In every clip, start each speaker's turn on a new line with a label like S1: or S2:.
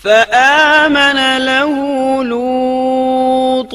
S1: فآمن له لوط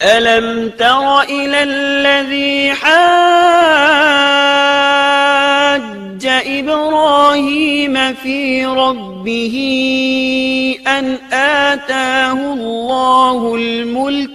S1: ألم تر إلى الذي حاج إبراهيم في ربه أن آتاه الله الملك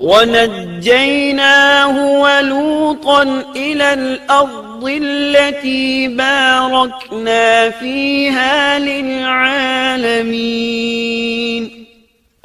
S1: وَنَجَّيْنَاهُ وَلُوطًا إِلَى الْأَرْضِ الَّتِي بَارَكْنَا فِيهَا لِلْعَالَمِينَ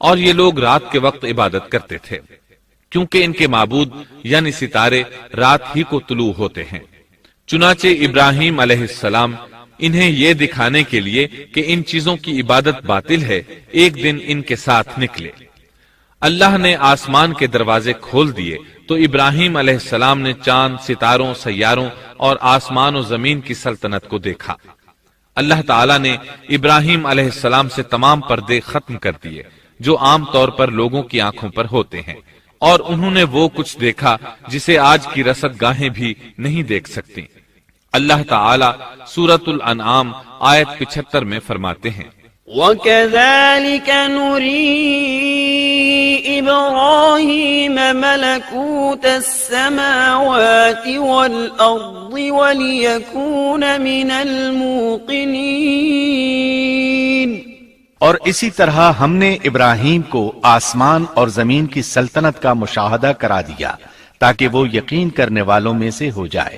S2: اور یہ لوگ رات کے وقت عبادت کرتے تھے، کیونکہ ان کے معبود یعنی ستارے رات ہی کو طلوع ہوتے ہیں۔ چنانچہ ابراہیم علیہ السلام انہیں یہ دکھانے کے لیے کہ ان چیزوں کی عبادت باطل ہے، ایک دن ان کے ساتھ نکلے۔ اللہ نے آسمان کے دروازے کھول دیے تو ابراہیم علیہ السلام نے چاند، ستاروں، سیاروں اور آسمان و زمین کی سلطنت کو دیکھا۔ اللہ تعالیٰ نے ابراہیم علیہ السلام سے تمام پردے ختم کر دیے جو عام طور پر لوگوں کی آنکھوں پر ہوتے ہیں، اور انہوں نے وہ کچھ دیکھا جسے آج کی رصد گاہیں بھی نہیں دیکھ سکتی۔ اللہ تعالیٰ سورۃ الانعام آیت 75 میں فرماتے ہیں،
S1: وَكَذَلِكَ نُرِي إِبْرَاهِيمَ مَلَكُوتَ السَّمَاوَاتِ وَالْأَرْضِ وَلِيَكُونَ مِنَ الْمُوقِنِينَ۔
S3: اور اسی طرح ہم نے ابراہیم کو آسمان اور زمین کی سلطنت کا مشاہدہ کرا دیا تاکہ وہ یقین کرنے والوں میں سے ہو جائے۔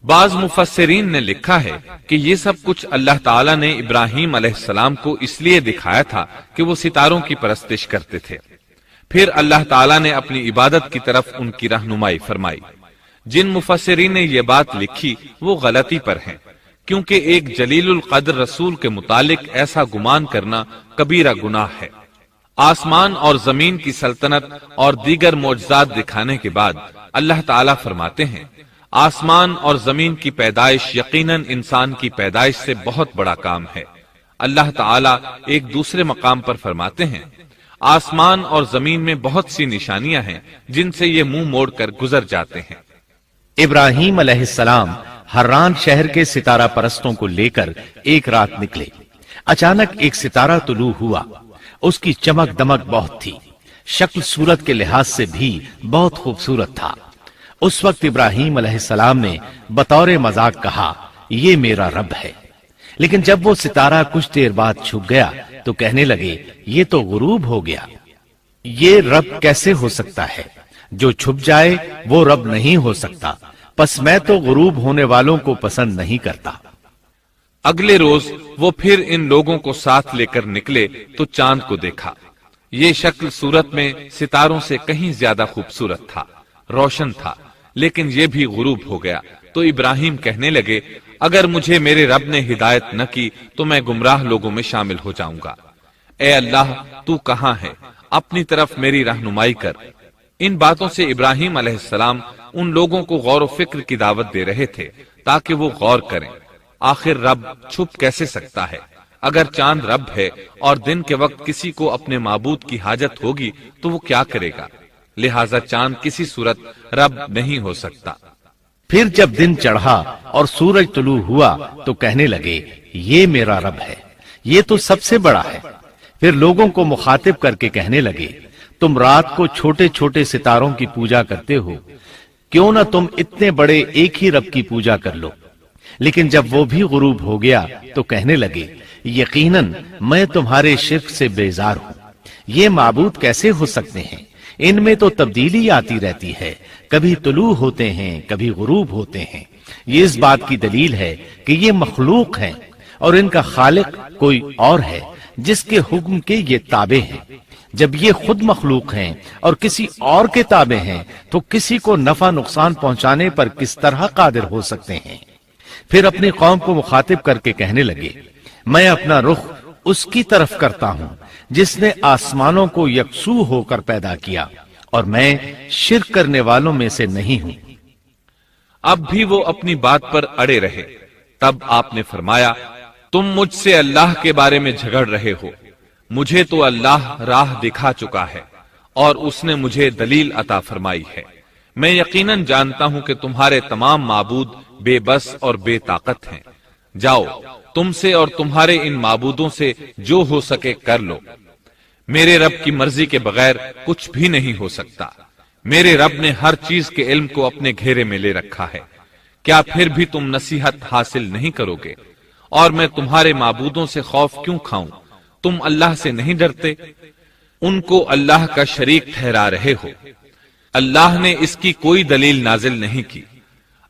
S2: بعض مفسرین نے لکھا ہے کہ یہ سب کچھ اللہ تعالیٰ نے ابراہیم علیہ السلام کو اس لیے دکھایا تھا کہ وہ ستاروں کی پرستش کرتے تھے، پھر اللہ تعالیٰ نے اپنی عبادت کی طرف ان کی رہنمائی فرمائی۔ جن مفسرین نے یہ بات لکھی وہ غلطی پر ہیں، کیونکہ ایک جلیل القدر رسول کے متعلق ایسا گمان کرنا کبیرہ گناہ ہے۔ آسمان اور زمین کی سلطنت اور دیگر معجزات دکھانے کے بعد اللہ تعالیٰ فرماتے ہیں، آسمان اور زمین کی پیدائش یقیناً انسان کی پیدائش سے بہت بڑا کام ہے۔ اللہ تعالیٰ ایک دوسرے مقام پر فرماتے ہیں، آسمان اور زمین میں بہت سی نشانیاں ہیں جن سے یہ منہ موڑ کر گزر جاتے ہیں۔
S3: ابراہیم علیہ السلام حران شہر کے ستارہ پرستوں کو لے کر ایک رات نکلے۔ اچانک ایک ستارہ طلوع ہوا، اس کی چمک دمک بہت تھی، شکل صورت کے لحاظ سے بھی بہت خوبصورت تھا۔ اس وقت ابراہیم علیہ السلام نے بطور مذاق کہا، یہ میرا رب ہے۔ لیکن جب وہ ستارہ کچھ دیر بعد چھپ گیا تو کہنے لگے، یہ تو غروب ہو گیا۔ یہ رب کیسے ہو سکتا ہے؟ جو چھپ جائے وہ رب نہیں ہو سکتا، پس میں تو غروب ہونے والوں کو پسند نہیں کرتا۔
S2: اگلے روز وہ پھر ان لوگوں کو ساتھ لے کر نکلے تو چاند کو دیکھا۔ یہ شکل صورت میں ستاروں سے کہیں زیادہ خوبصورت تھا، روشن تھا، لیکن یہ بھی غروب ہو گیا تو ابراہیم کہنے لگے، اگر مجھے میرے رب نے ہدایت نہ کی تو میں گمراہ لوگوں میں شامل ہو جاؤں گا۔ اے اللہ، تو کہاں ہے؟ اپنی طرف میری رہنمائی کر۔ ان باتوں سے ابراہیم علیہ السلام ان لوگوں کو غور و فکر کی دعوت دے رہے تھے تاکہ وہ غور کریں، آخر رب چھپ کیسے سکتا ہے؟ اگر چاند رب ہے اور دن کے وقت کسی کو اپنے معبود کی حاجت ہوگی تو وہ کیا کرے گا؟ لہذا چاند کسی صورت رب نہیں ہو سکتا۔
S3: پھر جب دن چڑھا اور سورج طلوع ہوا تو کہنے لگے، یہ میرا رب ہے، یہ تو سب سے بڑا ہے۔ پھر لوگوں کو مخاطب کر کے کہنے لگے، تم رات کو چھوٹے چھوٹے ستاروں کی پوجا کرتے ہو، کیوں نہ تم اتنے بڑے ایک ہی رب کی پوجا کر لو۔ لیکن جب وہ بھی غروب ہو گیا تو کہنے لگے، یقیناً میں تمہارے شرک سے بیزار ہوں۔ یہ معبود کیسے ہو سکتے ہیں؟ ان میں تو تبدیلی آتی رہتی ہے، کبھی طلوع ہوتے ہیں، کبھی غروب ہوتے ہیں۔ یہ اس بات کی دلیل ہے کہ یہ مخلوق ہیں اور ان کا خالق کوئی اور ہے جس کے حکم کے یہ تابع ہیں۔ جب یہ خود مخلوق ہیں اور کسی اور کے تابع ہیں تو کسی کو نفع نقصان پہنچانے پر کس طرح قادر ہو سکتے ہیں؟ پھر اپنی قوم کو مخاطب کر کے کہنے لگے، میں اپنا رخ اس کی طرف کرتا ہوں جس نے آسمانوں کو یکسو ہو کر پیدا کیا، اور میں شرک کرنے والوں میں سے نہیں ہوں۔
S2: اب بھی وہ اپنی بات پر اڑے رہے۔ تب آپ نے فرمایا، تم مجھ سے اللہ کے بارے میں جھگڑ رہے ہو، مجھے تو اللہ راہ دکھا چکا ہے اور اس نے مجھے دلیل عطا فرمائی ہے۔ میں یقیناً جانتا ہوں کہ تمہارے تمام معبود بے بس اور بے طاقت ہیں۔ جاؤ، تم سے اور تمہارے ان معبودوں سے جو ہو سکے کر لو، میرے رب کی مرضی کے بغیر کچھ بھی نہیں ہو سکتا۔ میرے رب نے ہر چیز کے علم کو اپنے گھیرے میں لے رکھا ہے، کیا پھر بھی تم نصیحت حاصل نہیں کرو گے؟ اور میں تمہارے معبودوں سے خوف کیوں کھاؤں؟ تم اللہ سے نہیں ڈرتے؟ ان کو اللہ کا شریک ٹھہرا رہے ہو۔ اللہ نے اس کی کوئی دلیل نازل نہیں کی۔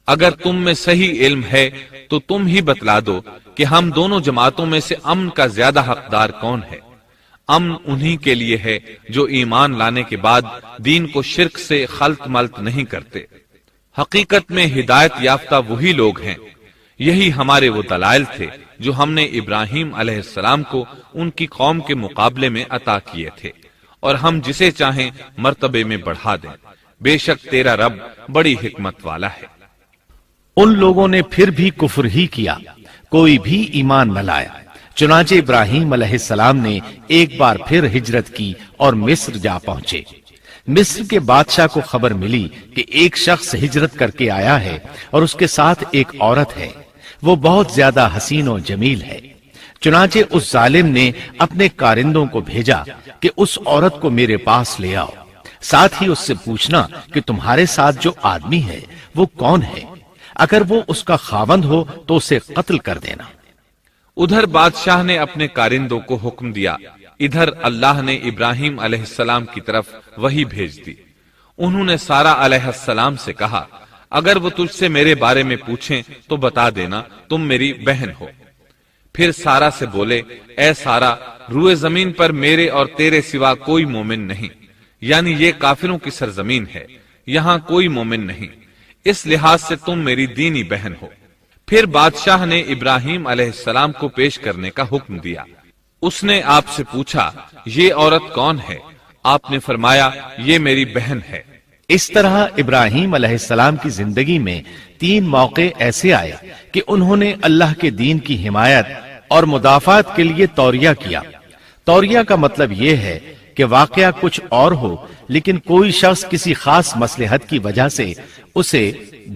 S2: اگر تم میں صحیح علم ہے تو تم ہی بتلا دو کہ ہم دونوں جماعتوں میں سے امن کا زیادہ حقدار کون ہے؟ امن انہی کے لیے ہے جو ایمان لانے کے بعد دین کو شرک سے خلط ملط نہیں کرتے۔ حقیقت میں ہدایت یافتہ وہی لوگ ہیں۔ یہی ہمارے وہ دلائل تھے جو ہم نے ابراہیم علیہ السلام کو ان کی قوم کے مقابلے میں عطا کیے تھے، اور ہم جسے چاہیں مرتبے میں بڑھا دیں۔ بے شک تیرا رب بڑی حکمت والا ہے۔
S3: ان لوگوں نے پھر بھی کفر ہی کیا، کوئی بھی ایمان نہ لایا۔ چنانچہ ابراہیم علیہ السلام نے ایک بار پھر ہجرت کی اور مصر جا پہنچے۔ مصر کے بادشاہ کو خبر ملی کہ ایک شخص ہجرت کر کے آیا ہے اور اس کے ساتھ ایک عورت ہے، وہ بہت زیادہ حسین و جمیل ہے۔ چنانچہ اس ظالم نے اپنے کارندوں کو بھیجا کہ اس عورت کو میرے پاس لے آؤ، ساتھ ہی اس سے پوچھنا کہ تمہارے ساتھ جو آدمی ہے وہ کون ہے، اگر وہ اس کا خاوند ہو تو اسے قتل کر دینا۔
S2: ادھر بادشاہ نے اپنے کارندوں کو حکم دیا، ادھر اللہ نے ابراہیم علیہ السلام کی طرف وحی بھیج دی۔ انہوں نے سارا علیہ السلام سے کہا، اگر وہ تجھ سے میرے بارے میں پوچھیں تو بتا دینا تم میری بہن ہو۔ پھر سارا سے بولے، اے سارا، روئے زمین پر میرے اور تیرے سوا کوئی مومن نہیں، یعنی یہ کافروں کی سرزمین ہے، یہاں کوئی مومن نہیں، اس لحاظ سے تم میری دینی بہن ہو۔ پھر بادشاہ نے ابراہیم علیہ السلام کو پیش کرنے کا حکم دیا۔ اس نے آپ سے پوچھا، یہ عورت کون ہے؟ آپ نے فرمایا، یہ میری بہن ہے۔
S3: اس طرح ابراہیم علیہ السلام کی زندگی میں 3 موقع ایسے آئے کہ انہوں نے اللہ کے دین کی حمایت اور مدافعت کے لیے توریہ کیا۔ توریہ کا مطلب یہ ہے کہ واقعہ کچھ اور ہو لیکن کوئی شخص کسی خاص مصلحت کی وجہ سے اسے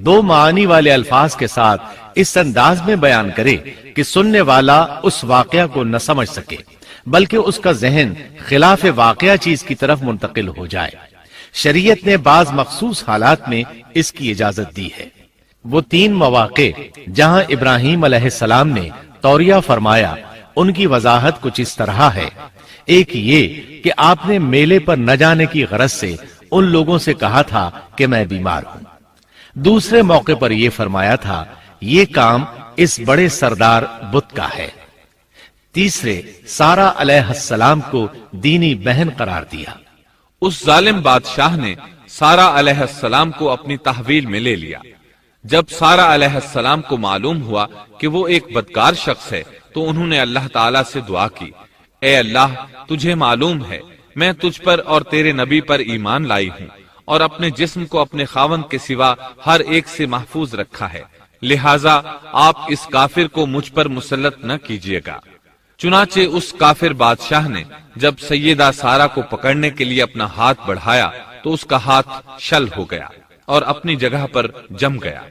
S3: 2 معانی والے الفاظ کے ساتھ اس انداز میں بیان کرے کہ سننے والا اس واقعہ کو نہ سمجھ سکے بلکہ اس کا ذہن خلاف واقعہ چیز کی طرف منتقل ہو جائے۔ شریعت نے بعض مخصوص حالات میں اس کی اجازت دی ہے۔ وہ 3 مواقع جہاں ابراہیم علیہ السلام نے توریہ فرمایا، ان کی وضاحت کچھ اس طرح ہے۔ ایک یہ کہ آپ نے میلے پر نہ جانے کی غرض سے ان لوگوں سے کہا تھا کہ میں بیمار ہوں۔ دوسرے موقع پر یہ فرمایا تھا، یہ کام اس بڑے سردار بت کا ہے۔ تیسرے، سارا علیہ السلام کو دینی بہن قرار دیا۔
S2: اس ظالم بادشاہ نے سارا علیہ السلام کو اپنی تحویل میں لے لیا۔ جب سارا علیہ السلام کو معلوم ہوا کہ وہ ایک بدکار شخص ہے تو انہوں نے اللہ تعالیٰ سے دعا کی، اے اللہ، تجھے معلوم ہے میں تجھ پر اور تیرے نبی پر ایمان لائی ہوں اور اپنے جسم کو اپنے خاوند کے سوا ہر ایک سے محفوظ رکھا ہے، لہٰذا آپ اس کافر کو مجھ پر مسلط نہ کیجیے گا۔ چنانچہ اس کافر بادشاہ نے جب سیدہ سارا کو پکڑنے کے لیے اپنا ہاتھ بڑھایا تو اس کا ہاتھ شل ہو گیا اور اپنی جگہ پر جم گیا۔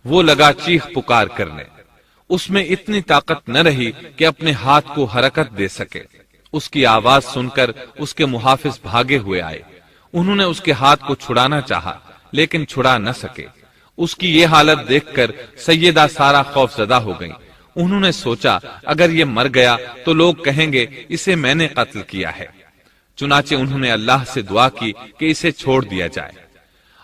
S2: وہ لگا چیخ پکار کرنے، اس میں اتنی طاقت نہ رہی کہ اپنے ہاتھ کو حرکت دے سکے۔ اس کی آواز سن کر اس کے محافظ بھاگے ہوئے آئے، انہوں نے اس کے ہاتھ کو چھڑانا چاہا لیکن چھڑا نہ سکے۔ اس کی یہ حالت دیکھ کر سیدہ سارا خوف زدہ ہو گئی۔ انہوں نے سوچا اگر یہ مر گیا تو لوگ کہیں گے اسے میں نے قتل کیا ہے۔ چنانچہ انہوں نے اللہ سے دعا کی کہ اسے چھوڑ دیا جائے۔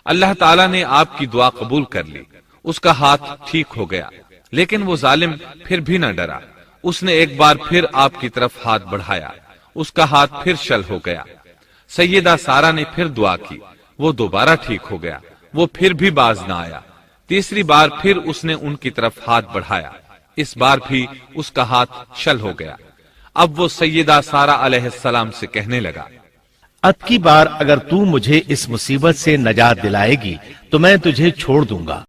S2: اللہ تعالیٰ نے آپ کی دعا قبول کر لی، اس کا ہاتھ ٹھیک ہو گیا، لیکن وہ ظالم پھر بھی نہ ڈرا۔ اس نے ایک بار پھر آپ کی طرف ہاتھ بڑھایا، اس کا ہاتھ پھر شل ہو گیا۔ سیدہ سارا نے پھر دعا کی، وہ دوبارہ ٹھیک ہو گیا، وہ پھر بھی باز نہ آیا۔ تیسری بار پھر اس نے ان کی طرف ہاتھ بڑھایا، اس بار بھی اس کا ہاتھ شل ہو گیا۔ اب وہ سیدہ سارا علیہ السلام سے کہنے لگا،
S3: اب کی بار اگر تو مجھے اس مصیبت سے نجات دلائے گی تو میں تجھے چھوڑ دوں گا۔